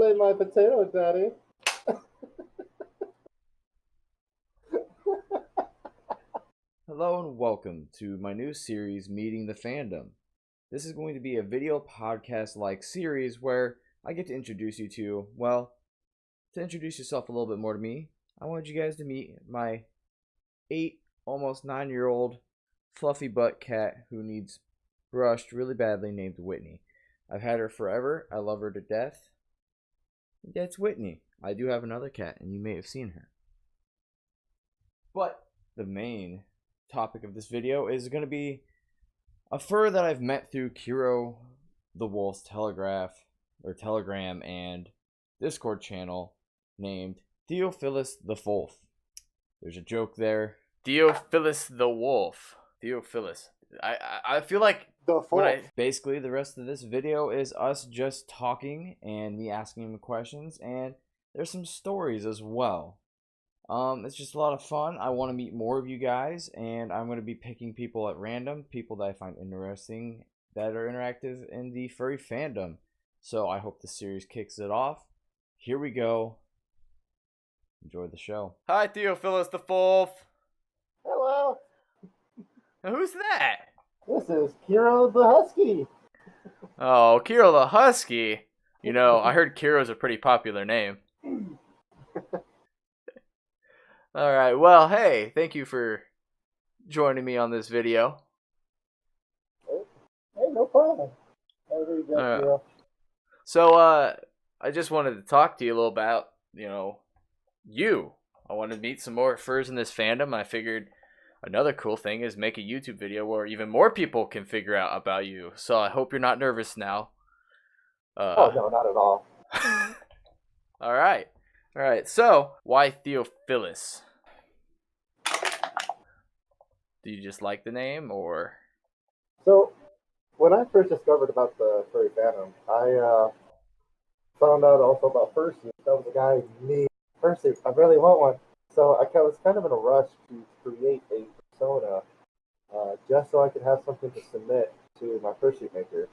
ate my potato, Daddy. Hello and welcome to my new series, Meeting the Fandom. This is going to be a video podcast-like series where I get to introduce you to, to introduce yourself a little bit more to me, I wanted you guys to meet my 8, almost 9-year-old fluffy butt cat who needs brushed really badly named Whitney. I've had her forever. I love her to death. That's Whitney. I do have another cat, and you may have seen her. But the main topic of this video is going to be a fur that I've met through Kiro the Wolf's telegram and Discord channel named Theofilus the Folf. There's a joke there. Theophilus the Wolf. Theophilus. I feel like The Folf. Basically the rest of this video is us just talking and me asking him questions, and there's some stories as well. It's just a lot of fun. I want to meet more of you guys, and I'm going to be picking people at random, people that I find interesting, that are interactive in the furry fandom. So I hope this series kicks it off. Here we go. Enjoy the show. Hi, Theophilus the Folf. Hello. Who's that? This is Kiro the Husky. Oh, Kiro the Husky. You know, I heard Kiro's a pretty popular name. Alright, well, hey, thank you for joining me on this video. Hey, no problem. There you go, Kiro. So, I just wanted to talk to you a little about, you. I wanted to meet some more furs in this fandom. I figured another cool thing is make a YouTube video where even more people can figure out about you. So I hope you're not nervous now. Oh, no, not at all. Alright, so why Theophilus? Do you just like the name, or? So, when I first discovered about the Furry Fandom, I found out also about fursuits. That was a guy who needed fursuit. I really want one. So I was kind of in a rush to create a persona just so I could have something to submit to my fursuit maker.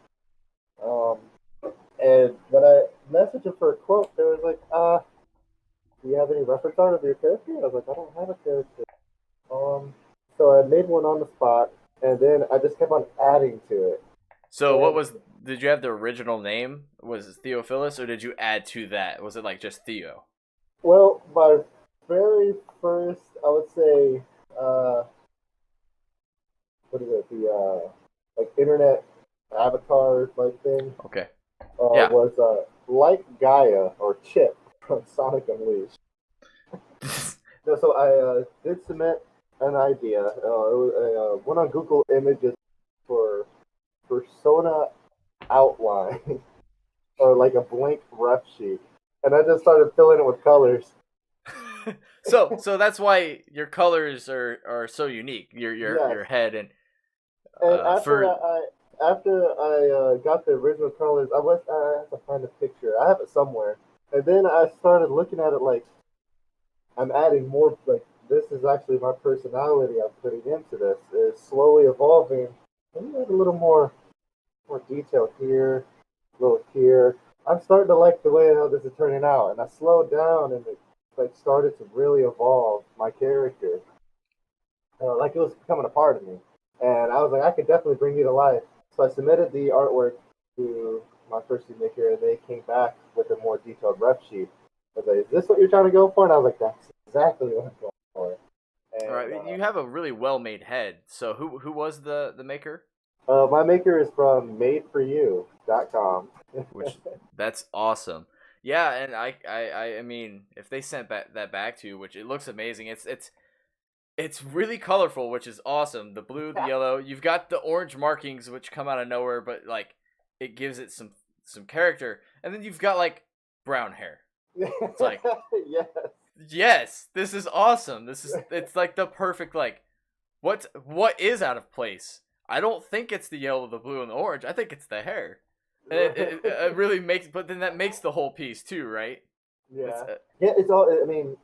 And when I messaged him for a quote, they was like, do you have any reference art of your character? I was like, I don't have a character. So I made one on the spot, and then I just kept on adding to it. So did you have the original name? Was it Theophilus, or did you add to that? Was it like just Theo? Well, my very first, I would say, what is it, the, like, internet avatar, like, thing? Okay. Was, like Gaia, or Chip, from Sonic Unleashed. So I did submit an idea. Went on Google Images for persona outline, or like a blank ref sheet, and I just started filling it with colors. So that's why your colors are so unique. Your head and after I got the original colors, I have to find a picture. I have it somewhere, and then I started looking at it like I'm adding more. Like, this is actually my personality I'm putting into this. It's slowly evolving. Let me add a little more detail here, a little here. I'm starting to like the way how this is turning out, and I slowed down and it started to really evolve my character, like it was becoming a part of me. And I was like, I could definitely bring you to life. So I submitted the artwork to my fursuit maker, and they came back with a more detailed ref sheet. I was like, is this what you're trying to go for? And I was like, that's exactly what I'm going for. And, all right, you have a really well-made head. So who was the maker? My maker is from madeforyou.com. That's awesome. Yeah, and I mean, if they sent that back to you, which it looks amazing, it's really colorful, which is awesome. The blue, the yellow, you've got the orange markings which come out of nowhere, but like it gives it some character, and then you've got like brown hair. It's like yes, this is awesome. It's like the perfect, like what is out of place. I don't think it's the yellow, the blue, and the orange. I think it's the hair. And it really makes, but then that makes the whole piece too, right? Yeah. It's all. I mean,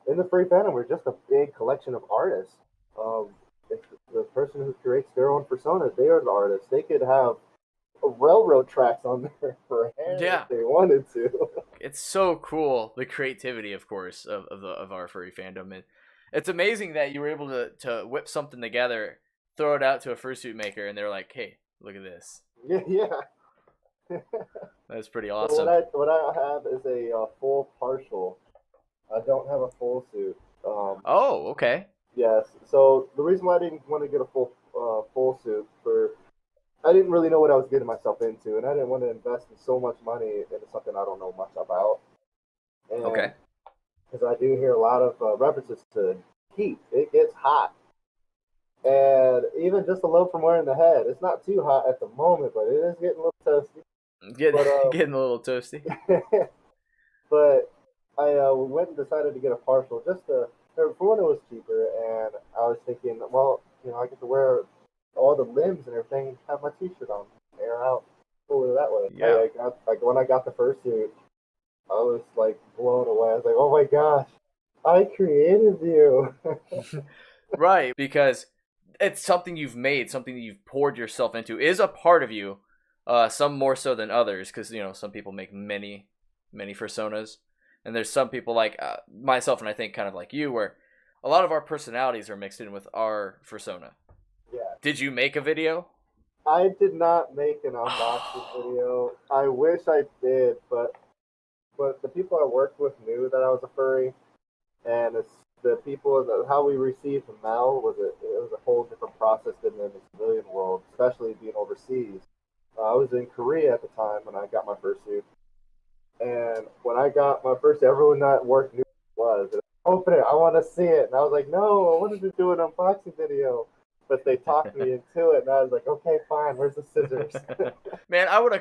in the Furry Fandom, we're just a big collection of artists. It's the person who creates their own persona, they are the artist. They could have railroad tracks on there for hair if they wanted to. It's so cool, the creativity, of course, of our furry fandom, and it's amazing that you were able to whip something together, throw it out to a fursuit maker, and they're like, "Hey, look at this." Yeah. That's pretty awesome. So what I have is a full partial. I don't have a full suit. Oh, okay. Yes. So the reason why I didn't want to get a full suit I didn't really know what I was getting myself into, and I didn't want to invest in so much money into something I don't know much about. And okay. Because I do hear a lot of references to heat. It gets hot, and even just a load from wearing the head, it's not too hot at the moment, but it is getting a little toasty. Getting a little toasty. But I went and decided to get a partial for one, it was cheaper, and I was thinking, well, I get to wear all the limbs and everything, have my t-shirt on, air out, cooler that way. Yeah. When I got the fursuit, I was like blown away. I was like, oh my gosh, I created you. Right, because it's something you've made, something that you've poured yourself into, is a part of you. Some more so than others, because some people make many personas, and there's some people like myself, and I think kind of like you, where a lot of our personalities are mixed in with our persona. Yeah. Did you make a video? I did not make an unboxing video. I wish I did, but the people I worked with knew that I was a furry, and it's the people how we received the mail it was a whole different process than in the civilian world, especially being overseas. I was in Korea at the time when I got my fursuit, and when I got my first, everyone at work knew what it was. Open it, I want to see it, and I was like, no, I wanted to do an unboxing video. But they talked me into it, and I was like, okay, fine. Where's the scissors? Man, I would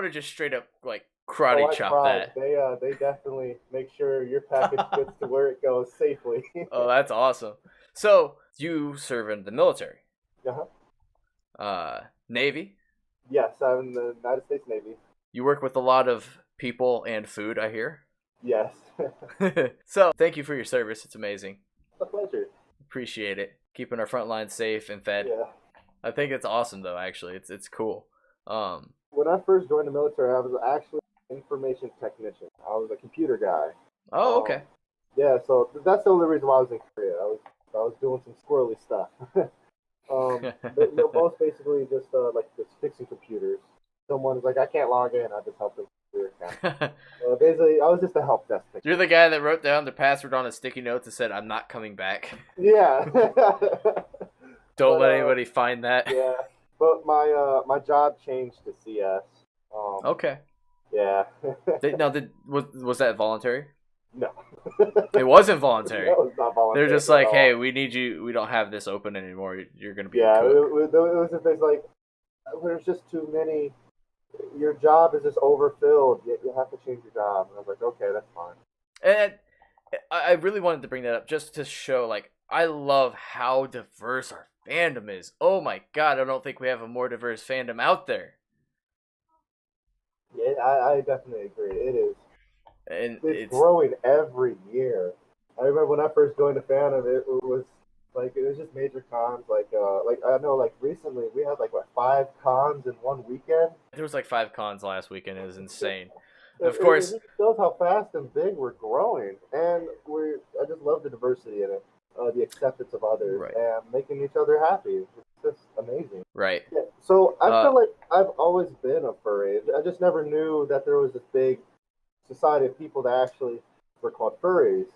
have just straight up like karate chopped that. They definitely make sure your package gets to where it goes safely. Oh, that's awesome. So you serve in the military? Navy? Yes, I'm in the United States Navy. You work with a lot of people and food, I hear. Yes. So thank you for your service. It's amazing. A pleasure. Appreciate it. Keeping our front lines safe and fed. Yeah. I think it's awesome though. Actually, it's cool. When I first joined the military, I was actually an information technician. I was a computer guy. Oh, okay. Yeah, so that's the only reason why I was in Korea. I was doing some squirrely stuff. Most basically just fixing computers. Someone is like, I can't log in. I just help them with their account. Basically, I was just a help desk technician. You're the guy that wrote down the password on a sticky note that said, "I'm not coming back." Yeah. Don't let anybody find that. Yeah, but my job changed to CS. Okay. Yeah. Was that voluntary? No. It wasn't voluntary. No, it's not voluntary. They're just like, hey, we need you. We don't have this open anymore. You're gonna be. Yeah, it was just like there's just too many. Your job is just overfilled. You have to change your job. And I was like, okay, that's fine. And I really wanted to bring that up just to show, like, I love how diverse our fandom is. Oh my god, I don't think we have a more diverse fandom out there. Yeah, I definitely agree. It is. And it's growing every year. I remember when I first joined the fandom, it was just major cons. I know recently we had 5 cons in one weekend. There was 5 cons last weekend. It was insane. Of course, it shows how fast and big we're growing, and I just love the diversity in it, the acceptance of others, right, and making each other happy. It's just amazing. Right. Yeah, so I feel like I've always been a furry. I just never knew that there was this big society of people that actually were called furries.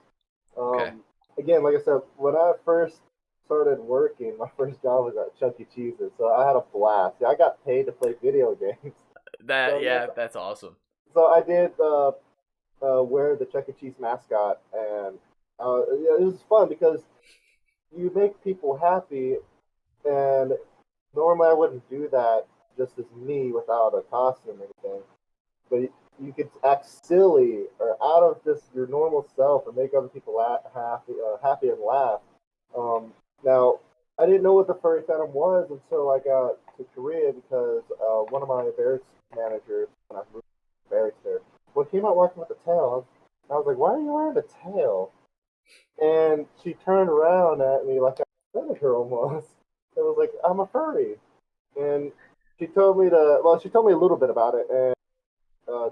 Okay. Again, like I said, when I first started working, my first job was at Chuck E. Cheese's, so I had a blast. I got paid to play video games. That's awesome. So I did wear the Chuck E. Cheese mascot, and it was fun because you make people happy, and normally I wouldn't do that just as me without a costume or anything. But you could act silly or out of just your normal self and make other people happy and laugh. Now, I didn't know what the furry fandom was until I got to Korea because one of my barracks managers, when I moved to barracks there, came out walking with a tail. I was like, why are you wearing a tail? And she turned around at me like I offended her almost. It was like, I'm a furry. And she told me to. Well, she told me a little bit about it, and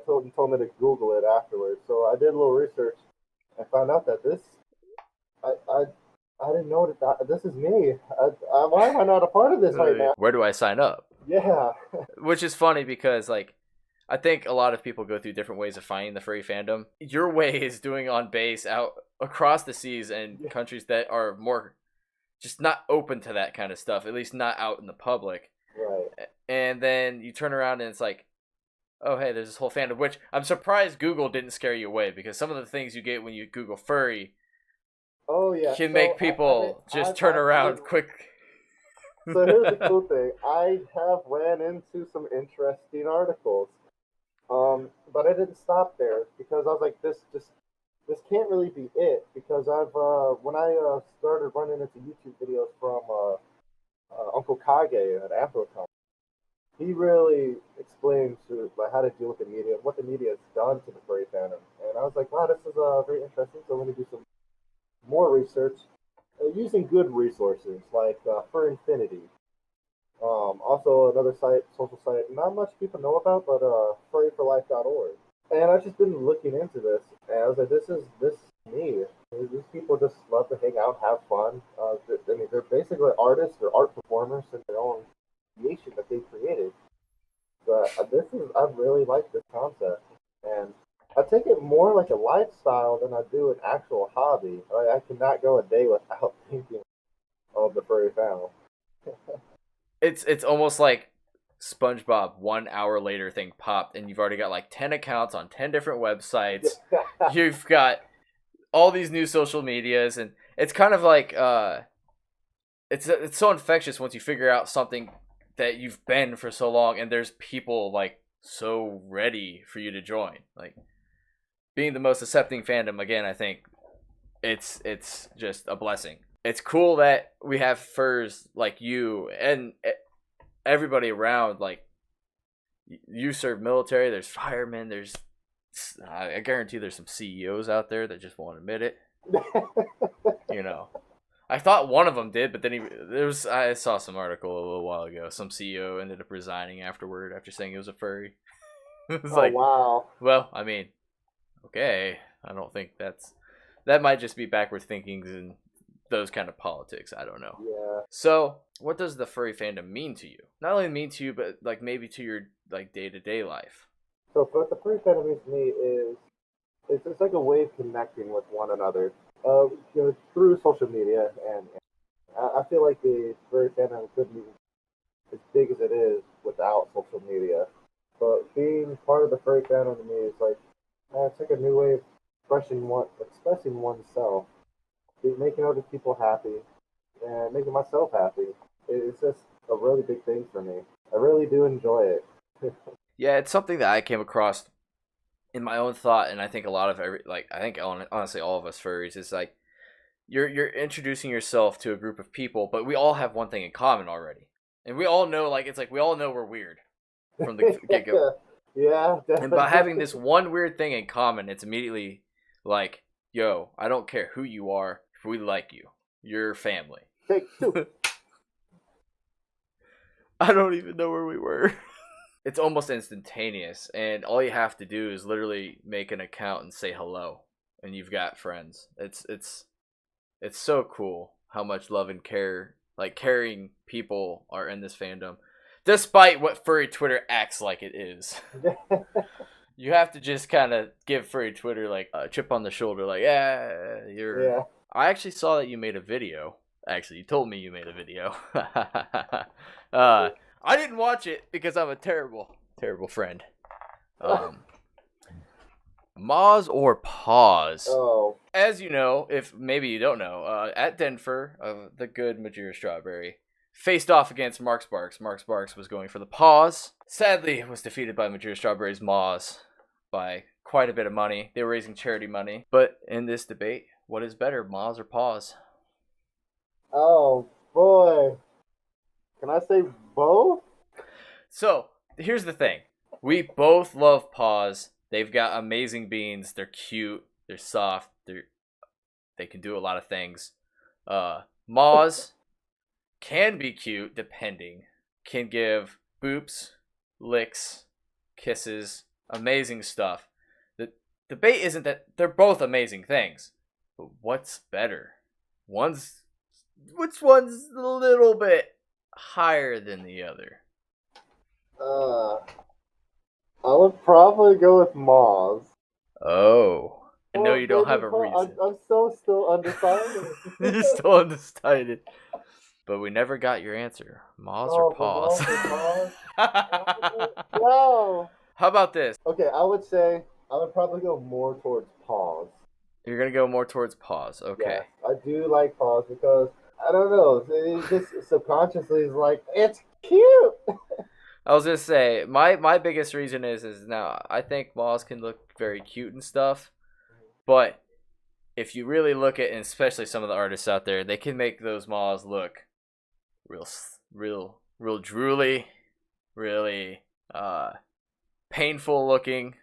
told me to Google it afterwards. So I did a little research and found out that I I, I didn't know that this is me. Why am I not a part of this right now? Where do I sign up? Yeah. Which is funny because like I think a lot of people go through different ways of finding the furry fandom. Your way is doing on base out across the seas and countries that are more just not open to that kind of stuff, at least not out in the public. Right. And then you turn around and it's like, oh, hey, there's this whole fandom, which I'm surprised Google didn't scare you away, because some of the things you get when you Google furry can make people just turn around quick. So here's the cool thing. I have ran into some interesting articles. But I didn't stop there because I was like, this can't really be it, because when I started running into YouTube videos from Uncle Kage at Afrocom, he really explained like how to deal with the media and what the media has done to the furry fandom, and I was like, wow, this is very interesting. So I'm going to do some more research using good resources like Fur Infinity. Also another social site, not much people know about, but furryforlife.org. And I've just been looking into this, and I was like, this is me. These people just love to hang out, have fun. I mean, they're basically artists, they're art performers in their own niche that they created. But I really like this concept, and I take it more like a lifestyle than I do an actual hobby. I cannot go a day without thinking of the furry family. It's almost like SpongeBob 1 hour later thing popped, and you've already got like 10 accounts on 10 different websites. You've got all these new social medias, and it's kind of like it's so infectious once you figure out something that you've been for so long, and there's people like so ready for you to join. Like being the most accepting fandom, again, I think it's just a blessing. It's cool that we have furs like you and everybody around. Like, you serve military, there's firemen, there's, I guarantee there's some CEOs out there that just won't admit it. You know, I thought one of them did, but then I saw some article a little while ago. Some CEO ended up resigning afterward after saying he was a furry. It was wow. Well, I mean, okay, I don't think that might just be backward thinking and those kind of politics. I don't know. Yeah. So, what does the furry fandom mean to you? Not only mean to you, but like maybe to your like day-to-day life. So, what the furry fandom means to me is it's like a way of connecting with one another, through social media, and I feel like the furry fandom couldn't be as big as it is without social media. But being part of the furry fandom to me is like it's like a new way of expressing oneself, making other people happy, and making myself happy. It's just a really big thing for me. I really do enjoy it. Yeah, it's something that I came across in my own thought, and I think a lot of honestly all of us furries is like you're introducing yourself to a group of people, but we all have one thing in common already, and we all know we all know we're weird from the get go. Yeah, definitely. And by having this one weird thing in common, it's immediately like, yo, I don't care who you are, if we like you, you're family. Take two. I don't even know where we were. It's almost instantaneous, and all you have to do is literally make an account and say hello, and you've got friends. It's so cool how much love and care, like caring people, are in this fandom, despite what furry Twitter acts like it is. You have to just kind of give furry Twitter like a chip on the shoulder, like, yeah. I actually saw that you made a video. Actually, you told me you made a video. I didn't watch it because I'm a terrible, terrible friend. Moz or Paws? Oh. As you know, if maybe you don't know, at Denver, the good Majira Strawberry faced off against Mark Sparks. Mark Sparks was going for the Paws. Sadly, was defeated by Majira Strawberry's Moz by quite a bit of money. They were raising charity money. But in this debate, what is better, Moz or Paws? Oh, boy. Can I say both? So, here's the thing. We both love Paws. They've got amazing beans. They're cute. They're soft. They can do a lot of things. Moz can be cute, depending. Can give boops, licks, kisses, amazing stuff. The debate isn't that they're both amazing things, but what's better? Which one's a little bit higher than the other? I would probably go with Moz. Oh. I know you don't have a reason. I'm still undecided. You're still undecided. But we never got your answer. Moz or Paws? No. How about this? Okay, I would say I would probably go more towards Paws. You're going to go more towards Paws. Okay. Yeah, I do like Paws because, I don't know, it just subconsciously is like, it's cute. I was going to say, my biggest reason is now, I think Moz can look very cute and stuff. But if you really look at, and especially some of the artists out there, they can make those Moz look real drooly, really painful looking,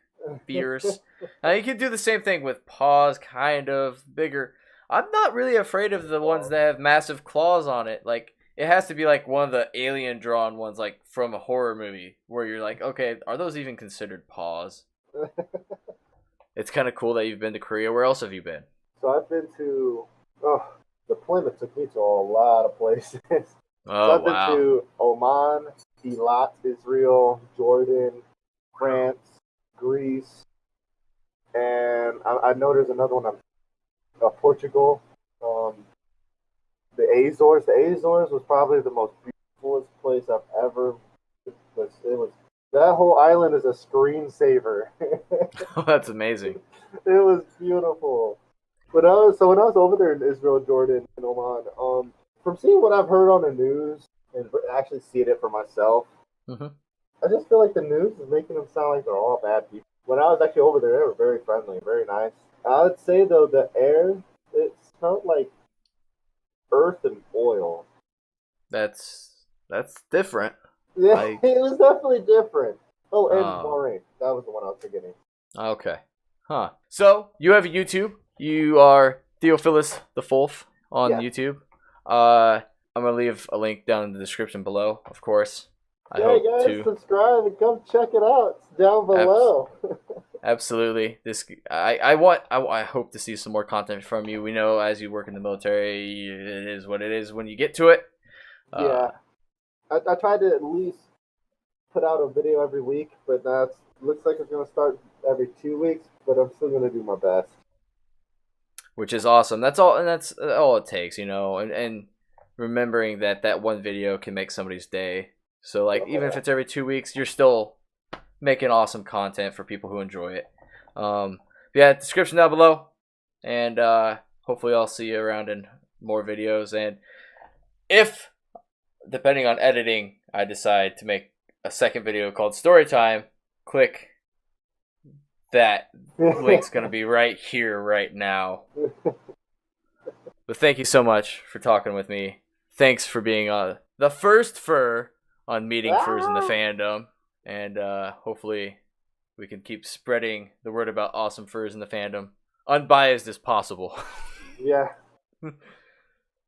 fierce. Now you can do the same thing with Paws, kind of bigger. I'm not really afraid of the ones that have massive claws on it. Like, it has to be like one of the alien drawn ones, like from a horror movie, where you're like, okay, are those even considered paws? It's kind of cool that you've been to Korea. Where else have you been? So I've been to, deployment took me to a lot of places. Oh, I've been to Oman, Eilat, Israel, Jordan, France, Greece, and I know there's another one, Portugal, the Azores. The Azores was probably the most beautiful place I've ever. It was that whole island is a screensaver. Oh, that's amazing. It was beautiful. When I was over there in Israel, Jordan, and Oman, from seeing what I've heard on the news and actually seeing it for myself, I just feel like the news is making them sound like they're all bad people. When I was actually over there, they were very friendly, very nice. I would say though, the air, it smelled like earth and oil. That's different. Yeah, it was definitely different. Oh, and Bahrain. That was the one I was forgetting. Okay. Huh. So, you have a YouTube. You are Theofilus the Folf on YouTube. I'm going to leave a link down in the description below, of course. I hope guys, subscribe and come check it out. It's down below. Absolutely. I hope to see some more content from you. We know as you work in the military, it is what it is when you get to it. Yeah. I try to at least put out a video every week, but looks like it's going to start every 2 weeks, but I'm still going to do my best. Which is awesome. That's all it takes, and remembering that one video can make somebody's day. So, like, even if it's every 2 weeks, you're still making awesome content for people who enjoy it. Description down below, and hopefully I'll see you around in more videos. And if, depending on editing, I decide to make a second video called Storytime, click that link's going to be right here, right now. But thank you so much for talking with me. Thanks for being the first fur on Meeting Furs in the Fandom. And hopefully we can keep spreading the word about awesome furs in the fandom. Unbiased as possible. Yeah.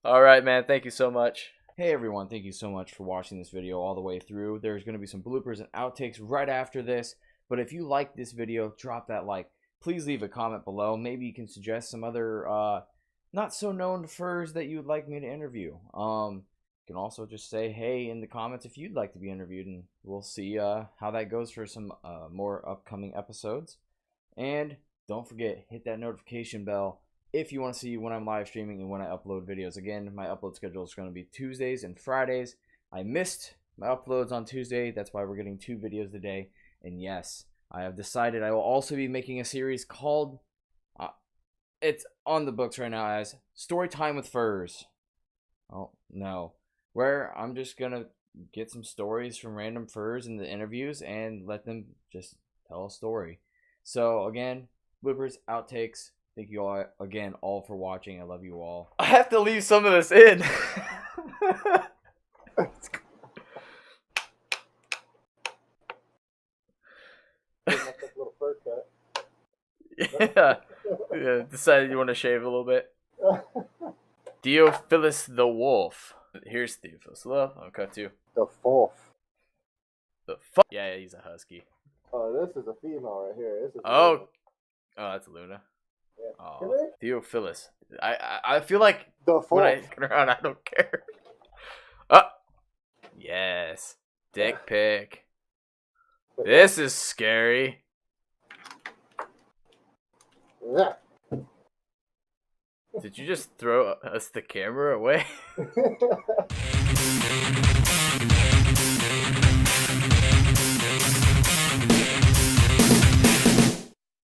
All right, man. Thank you so much. Hey, everyone. Thank you so much for watching this video all the way through. There's going to be some bloopers and outtakes right after this. But if you like this video, drop that like. Please leave a comment below. Maybe you can suggest some other not so known furs that you would like me to interview. You can also just say hey in the comments if you'd like to be interviewed, and we'll see how that goes for some more upcoming episodes. And don't forget, hit that notification bell if you want to see when I'm live streaming and when I upload videos. Again, my upload schedule is going to be Tuesdays and Fridays. I missed my uploads on Tuesday. That's why we're getting 2 videos a day. And yes, I have decided I will also be making a series called, it's on the books right now as Storytime with Furs. Oh, no. Where I'm just going to get some stories from random furs in the interviews and let them just tell a story. So, again, bloopers, outtakes. Thank you all again all for watching. I love you all. I have to leave some of this in. Yeah. Decided you want to shave a little bit. Theophilus the Wolf. Here's Theophilus the Wolf. I'll cut to The Folf. The fuck? Yeah, he's a husky. Oh, this is a female right here. This is Oh, that's Luna. yeah. Oh, Theophilus. I feel like the when I Folf. turn around, I don't care. Oh, yes. Dick pic. This is scary. Yeah. Did you just throw us the camera away?